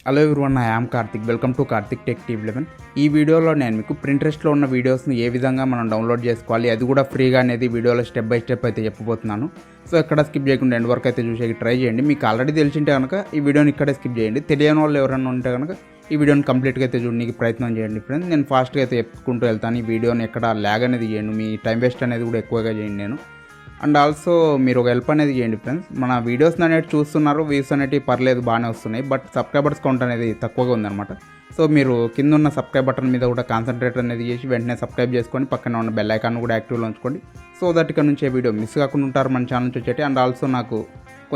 Hello everyone, I am Karthik. Welcome to Karthik tech TV 11. ఈ వీడియోలో నేను మీకు ప్రింట్రెస్ట్లో ఉన్న వీడియోస్ని ఏ విధంగా మనం డౌన్లోడ్ చేసుకోవాలి, అది కూడా ఫ్రీగా అనేది వీడియోలో స్టెప్ బై స్టెప్ అయితే చెప్పబోతున్నాను. సో ఎక్కడ స్కిప్ చేయకుండా ఎండ్ వరకు అయితే చూసేకి ట్రై చేయండి. మీకు ఆల్రెడీ తెలిసింటే కనుక ఈ వీడియోని ఇక్కడే స్కిప్ చేయండి. తెలియని వాళ్ళు ఎవరైనా ఉంటే కనుక ఈ వీడియోని కంప్లీట్గా అయితే చూడడానికి ప్రయత్నం చేయండి ఫ్రెండ్స్. నేను ఫాస్ట్గా అయితే చెప్పుకుంటూ వెళ్తాను. ఈ వీడియోని ఎక్కడ ల్యాగ్ అనేది చేయండి, మీ టైం వేస్ట్ అనేది కూడా ఎక్కువగా చేయండి నేను. అండ్ ఆల్సో మీరు ఒక హెల్ప్ అనేది చేయండి ఫ్రెండ్స్. మన వీడియోస్ అనేవి చూస్తున్నారు, వ్యూస్ అనేవి పర్లేదు బాగానే వస్తున్నాయి, బట్ సబ్స్క్రైబర్స్ కౌంట్ అనేది తక్కువగా ఉందన్నమాట. సో మీరు కింద ఉన్న సబ్స్క్రైబ్ బటన్ మీద కూడా కాన్సన్ట్రేట్ అనేది చేసి వెంటనే సబ్స్క్రైబ్ చేసుకొని పక్కన ఉన్న బెల్ ఐకాన్ కూడా యాక్టివ్లో ఉంచుకోండి. సో దట్ ఇక్కడ నుంచి వీడియో మిస్ కాకుండా ఉంటారు మన ఛానల్ నుంచి వచ్చేటి. అండ్ ఆల్సో నాకు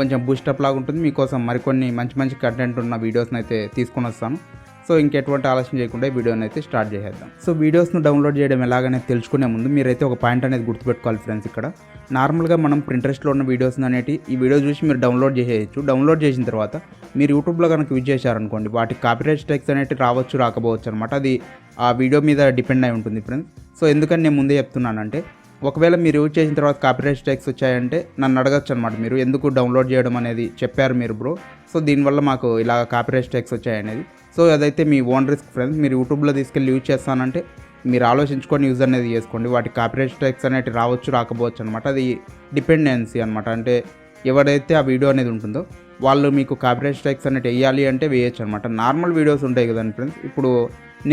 కొంచెం బూస్టప్ లాగా ఉంటుంది, మీకోసం మరికొన్ని మంచి కంటెంట్ ఉన్న వీడియోస్ని అయితే తీసుకొని వస్తాను. సో ఇంకెటువంటి ఆలస్యం చేయకుండా ఈ వీడియోని అయితే స్టార్ట్ చేసేద్దాం. సో వీడియోస్ను డౌన్లోడ్ చేయడం ఎలాగనే తెలుసుకునే ముందు మీరైతే ఒక పాయింట్ అనేది గుర్తుపెట్టుకోవాలి ఫ్రెండ్స్. ఇక్కడ నార్మల్గా మనం ప్రింట్రెస్ట్లో ఉన్న వీడియోస్ అనేవి ఈ వీడియో చూసి మీరు డౌన్లోడ్ చేసేయచ్చు. డౌన్లోడ్ చేసిన తర్వాత మీరు యూట్యూబ్లో కనుక యూజ్ చేశారనుకోండి, వాటి కాపీరైట్ స్ట్రైక్స్ అనేవి రావచ్చు రాకపోవచ్చు అనమాట. అది ఆ వీడియో మీద డిపెండ్ అయి ఉంటుంది ఫ్రెండ్స్. సో ఎందుకని నేను ముందే చెప్తున్నానంటే, ఒకవేళ మీరు యూజ్ చేసిన తర్వాత కాపీరైట్ స్ట్రైక్స్ వచ్చాయంటే నన్ను అడగచ్చు అనమాట, మీరు ఎందుకు డౌన్లోడ్ చేయడం అనేది చెప్పారు మీరు బ్రో, సో దీనివల్ల మాకు ఇలా కాపీరైట్ స్ట్రైక్స్ వచ్చాయనేది. సో అదైతే మీ ఓన్ రిస్క్ ఫ్రెండ్స్. మీరు యూట్యూబ్లో తీసుకెళ్ళి యూజ్ చేస్తానంటే మీరు ఆలోచించుకొని యూజ్ అనేది చేసుకోండి. వాటి కాపీరైట్ స్ట్రైక్స్ అనేవి రావచ్చు రాకపోవచ్చు అనమాట. అది డిపెండెన్సీ అనమాట. అంటే ఎవరైతే ఆ వీడియో అనేది ఉంటుందో వాళ్ళు మీకు కాపీరైట్ స్ట్రైక్స్ అనేవి వేయాలి అంటే వేయచ్చు అనమాట. నార్మల్ వీడియోస్ ఉంటాయి కదండి ఫ్రెండ్స్, ఇప్పుడు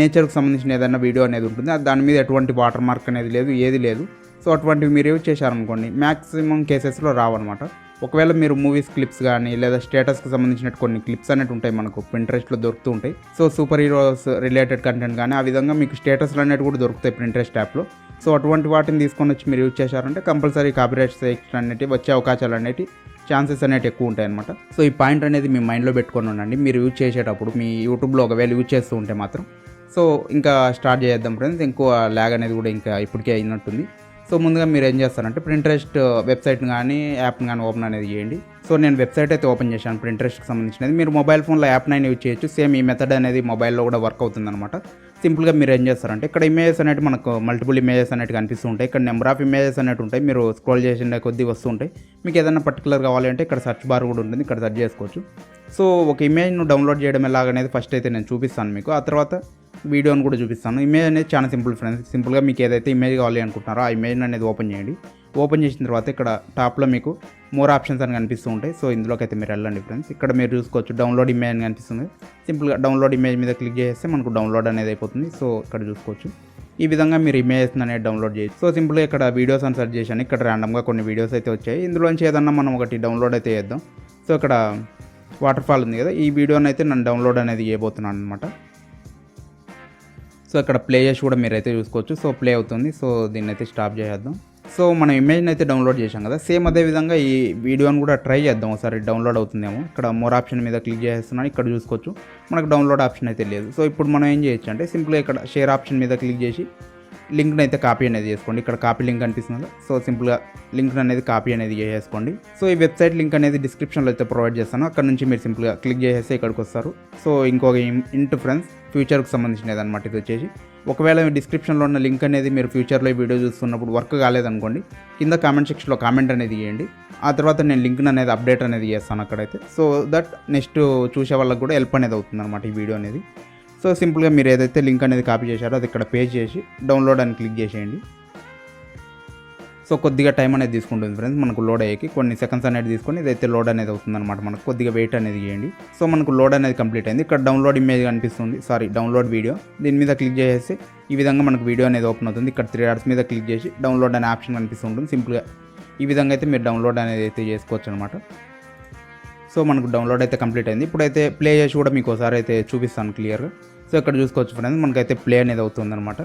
నేచర్కి సంబంధించిన ఏదైనా వీడియో అనేది ఉంటుంది, దాని మీద ఎటువంటి వాటర్ మార్క్ అనేది లేదు, ఏది లేదు. సో అటువంటివి మీరు యూజ్ చేశారనుకోండి మ్యాక్సిమం కేసెస్లో రావన్నమాట. ఒకవేళ మీరు మూవీస్ క్లిప్స్ కానీ లేదా స్టేటస్కి సంబంధించిన కొన్ని క్లిప్స్ అనేవి ఉంటాయి మనకు ప్రింట్రెస్ట్లో దొరుకుతూ ఉంటాయి. So super heroes related content కానీ ఆ విధంగా మీకు స్టేటస్లు అనేవి కూడా దొరుకుతాయి ప్రింట్రెస్ట్ యాప్లో. సో అటువంటి వాటిని తీసుకొని వచ్చి మీరు యూజ్ చేశారంటే కంపల్సరీ కాపీరైట్ స్ట్రైక్స్ అనేవి వచ్చే అవకాశాలు అనేవి ఛాన్సెస్ అనేవి ఎక్కువ ఉంటాయి అనమాట. సో ఈ పాయింట్ అనేది మీ మైండ్లో పెట్టుకొని ఉండండి మీరు యూజ్ చేసేటప్పుడు. మీ యూట్యూబ్లో ఒకవేళ యూజ్ చేస్తూ ఉంటే మాత్రం. సో ఇంకా స్టార్ట్ చేద్దాం ఫ్రెండ్స్. ఎక్కువ ల్యాగ్ అనేది కూడా ఇంకా ఇప్పటికే అయినట్టుంది. సో ముందుగా మీరు ఏం చేస్తారంటే ప్రింట్రెస్ట్ వెబ్సైట్ని కానీ యాప్ని కానీ ఓపెన్ అనేది చేయండి. సో నేను వెబ్సైట్ అయితే ఓపెన్ చేశాను ప్రింట్రెస్ట్కి సంబంధించినది. మీరు మొబైల్ ఫోన్లో యాప్ని యూజ్ చేయొచ్చు. సేమ్ ఈ మెథడ్ అనేది మొబైల్లో కూడా వర్క్ అవుతుందన్నమాట. సింపుల్గా మీరు ఏం చేస్తారంటే ఇక్కడ ఇమేజెస్ అనేవి మనకు మల్టిపుల్ ఇమేజెస్ అనేవి కనిపిస్తూ ఉంటాయి. ఇక్కడ నెంబర్ ఆఫ్ ఇమేజెస్ అనేవి ఉంటాయి. మీరు స్క్రోల్ చేసిన కొద్దీ వస్తూ ఉంటాయి. మీకు ఏదైనా పర్టికులర్ కావాలి అంటే ఇక్కడ సెర్చ్ బార్ కూడా ఉంటుంది, ఇక్కడ సెర్చ్ చేసుకోవచ్చు. సో ఒక ఇమేజ్ను డౌన్లోడ్ చేయడం ఎలాగనేది ఫస్ట్ అయితే నేను చూపిస్తాను మీకు, ఆ తర్వాత వీడియోని కూడా చూపిస్తాను. ఇమేజ్ అనేది చాలా సింపుల్ ఫ్రెండ్స్. సింపుల్గా మీకు ఏదైతే ఇమేజ్ కావాలి అనుకుంటున్నారో ఆ ఇమేజ్ అనేది ఓపెన్ చేయండి. ఓపెన్ చేసిన తర్వాత ఇక్కడ టాప్లో మీకు మోర్ ఆప్షన్స్ అని కనిపిస్తూ ఉంటాయి. సో ఇందులోకి అయితే మీరు వెళ్ళండి ఫ్రెండ్స్. ఇక్కడ మీరు చూసుకోవచ్చు డౌన్లోడ్ ఇమేజ్ అని కనిపిస్తుంది. సింపుల్గా డౌన్లోడ్ ఇమేజ్ మీద క్లిక్ చేస్తే మనకు డౌన్లోడ్ అనేది అయిపోతుంది. సో ఇక్కడ చూసుకోవచ్చు ఈ విధంగా మీరు ఇమేజెస్ అనేది డౌన్లోడ్ చేయొచ్చు. సో సింపుల్గా ఇక్కడ వీడియోస్ అని సెర్చ్ చేశాను. ఇక్కడ ర్యాండమ్గా కొన్ని వీడియోస్ అయితే వచ్చాయి. ఇందులోంచి ఏదన్నా మనం ఒకటి డౌన్లోడ్ అయితే చేద్దాం. సో ఇక్కడ వాటర్ ఫాల్ ఉంది కదా, ఈ వీడియోని అయితే నేను డౌన్లోడ్ అనేది చేయబోతున్నాను అనమాట. సో ఇక్కడ ప్లే చేసి కూడా మీరైతే చూసుకోవచ్చు. సో ప్లే అవుతుంది. సో దీన్ని అయితే స్టాప్ చేసేద్దాం. సో మనం ఇమేజ్ని అయితే డౌన్లోడ్ చేసాం కదా, సేమ్ అదే విధంగా ఈ వీడియోని కూడా ట్రై చేద్దాం ఒకసారి డౌన్లోడ్ అవుతుందేమో. ఇక్కడ మోర్ ఆప్షన్ మీద క్లిక్ చేస్తున్నాను. ఇక్కడ చూసుకోవచ్చు మనకు డౌన్లోడ్ ఆప్షన్ అయితే లేదు. సో ఇప్పుడు మనం ఏం చేయొచ్చు అంటే సింపుల్గా ఇక్కడ షేర్ ఆప్షన్ మీద క్లిక్ చేసి లింక్ని అయితే కాపీ అనేది చేసుకోండి. ఇక్కడ కాపీ లింక్ కనిపిస్తుంది. సో సింపుల్గా లింక్ అనేది కాపీ అనేది చేసేసుకోండి. సో ఈ వెబ్సైట్ లింక్ అనేది డిస్క్రిప్షన్లో అయితే ప్రొవైడ్ చేస్తాను. అక్కడ నుంచి మీరు సింపుల్గా క్లిక్ చేసేస్తే ఇక్కడికి వస్తారు. సో ఇంకొక ఇంట్ ఫ్రెండ్స్ ఫ్యూచర్కి సంబంధించినది అనమాట. ఇది వచ్చేసి ఒకవేళ డిస్క్రిప్షన్లో ఉన్న లింక్ అనేది మీరు ఫ్యూచర్లో వీడియో చూస్తున్నప్పుడు వర్క్ కాలేదనుకోండి, కింద కామెంట్ సెక్షన్లో కామెంట్ అనేది చేయండి. ఆ తర్వాత నేను లింక్ అనేది అప్డేట్ అనేది చేస్తాను అక్కడైతే. సో దట్ నెక్స్ట్ చూసే వాళ్ళకి కూడా హెల్ప్ అనేది అవుతుంది అనమాట ఈ వీడియో అనేది. సో సింపుల్గా మీరు ఏదైతే లింక్ అనేది కాపీ చేశారో అది ఇక్కడ పేస్ట్ చేసి డౌన్లోడ్ అని క్లిక్ చేసేయండి. సో కొద్దిగా టైం అనేది తీసుకుంటుంది ఫ్రెండ్స్ మనకు లోడ్ అయ్యేకి. కొన్ని సెకండ్స్ అనేది తీసుకొని ఇదైతే లోడ్ అనేది అవుతుందన్నమాట. మనకు కొద్దిగా వెయిట్ అనేది చేయండి. సో మనకు లోడ్ అనేది కంప్లీట్ అయింది. ఇక్కడ డౌన్లోడ్ ఇమేజ్ కనిపిస్తుంది, డౌన్లోడ్ వీడియో. దీని మీద క్లిక్ చేసేసి ఈ విధంగా మనకు వీడియో అనేది ఓపెన్ అవుతుంది. ఇక్కడ 3 డాట్స్ మీద క్లిక్ చేసి డౌన్లోడ్ అనే ఆప్షన్ కనిపిస్తుంటుంది. సింపుల్గా ఈ విధంగా అయితే మీరు డౌన్లోడ్ అనేది అయితే చేసుకోవచ్చు అనమాట. సో మనకు డౌన్లోడ్ అయితే కంప్లీట్ అయింది. ఇప్పుడైతే ప్లే చేసి కూడా మీకు ఒకసారి అయితే చూపిస్తాను క్లియర్గా. సో ఇక్కడ చూసుకోవచ్చు ఫ్రెండ్స్ మనకైతే ప్లే అనేది అవుతుంది అనమాట.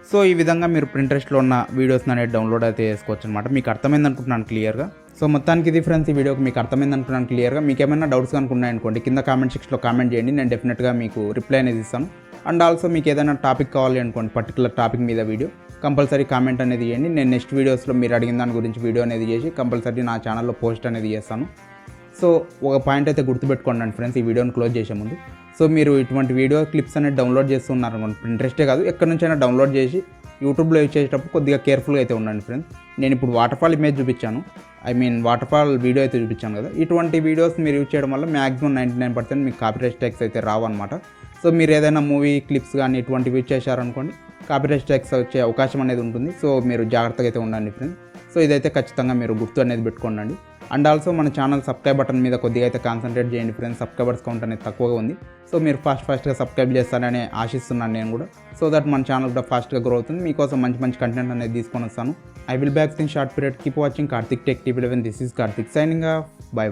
సో ఈ విధంగా మీరు ప్రింట్రెస్ట్లో ఉన్న వీడియోస్ని అనేది డౌన్లోడ్ అయితే చేసుకోవచ్చు అనమాట. మీకు అర్థమైంది అనుకుంటున్నాను క్లియర్గా. సో మొత్తానికి ఇది ఫ్రెండ్స్ ఈ వీడియోకి మీకు అర్థమైంది అనుకుంటున్నాను క్లియర్గా. మీకు ఏమైనా డౌట్స్ అనుకున్నాయనుకోండి కింద కామెంట్ సెక్షన్లో కామెంట్ చేయండి, నేను డెఫినెట్గా మీకు రిప్లై అనేది ఇస్తాను. అండ్ ఆల్సో మీకు ఏదైనా టాపిక్ కావాలి అనుకోండి, పర్టికులర్ టాపిక్ మీద వీడియో, కంపల్సరీ కామెంట్ అనేది చేయండి. నేను నెక్స్ట్ వీడియోస్లో మీరు అడిగిన దాని గురించి వీడియో అనేది చేసి కంపల్సరీ నా ఛానల్లో పోస్ట్ అనేది చేస్తాను. సో ఒక పాయింట్ అయితే గుర్తుపెట్టుకోండి ఫ్రెండ్స్ ఈ వీడియోని క్లోజ్ చేసే ముందు. సో మీరు ఇటువంటి వీడియో క్లిప్స్ అనేది డౌన్లోడ్ చేస్తున్నారు అనుకోండి, ఇంట్రెస్టే కాదు ఎక్కడి నుంచైనా డౌన్లోడ్ చేసి యూట్యూబ్లో యూజ్ చేసేటప్పుడు కొద్దిగా కేర్ఫుల్గా అయితే ఉండండి ఫ్రెండ్స్. నేను ఇప్పుడు వాటర్ ఫాల్ ఇమేజ్ చూపించాను, వాటర్ ఫాల్ వీడియో అయితే చూపించాను కదా, ఇటువంటి వీడియోస్ మీరు యూజ్ చేయడం వల్ల మ్యాక్సిమం 99% మీకు కాపీరైట్ స్ట్రైక్స్ అయితే రావన్నమాట. సో మీరు ఏదైనా మూవీ క్లిప్స్ కానీ ఇటువంటివి యూజ్ చేశారనుకోండి, కాపీరైట్ స్ట్రైక్స్ వచ్చే అవకాశం అనేది ఉంటుంది. సో మీరు జాగ్రత్తగా అయితే ఉండండి ఫ్రెండ్స్. సో ఇదైతే ఖచ్చితంగా మీరు గుర్తు అనేది పెట్టుకోండి. అండ్ ఆల్సో మన ఛానల్ సబ్స్క్రైబ్ బటన్ మీద కొద్దిగా అయితే కాన్సన్ట్రేట్ చేయండి ఫ్రెండ్స్. సబ్స్క్రైబర్స్ కౌంట్ అనేది తక్కువగా ఉంది. సో మీరు ఫాస్ట్గా సబ్స్క్రైబ్ చేస్తారని ఆశిస్తున్నాను నేను కూడా. సో దట్ మన ఛానల్ కూడా ఫాస్ట్గా గ్రో అవుతుంది. మీకోసం మంచి కంటెంట్ అనేది తీసుకొని వస్తాను. I will back in short period. Keep watching Karthik tech TV 11. This is Karthik signing off. By.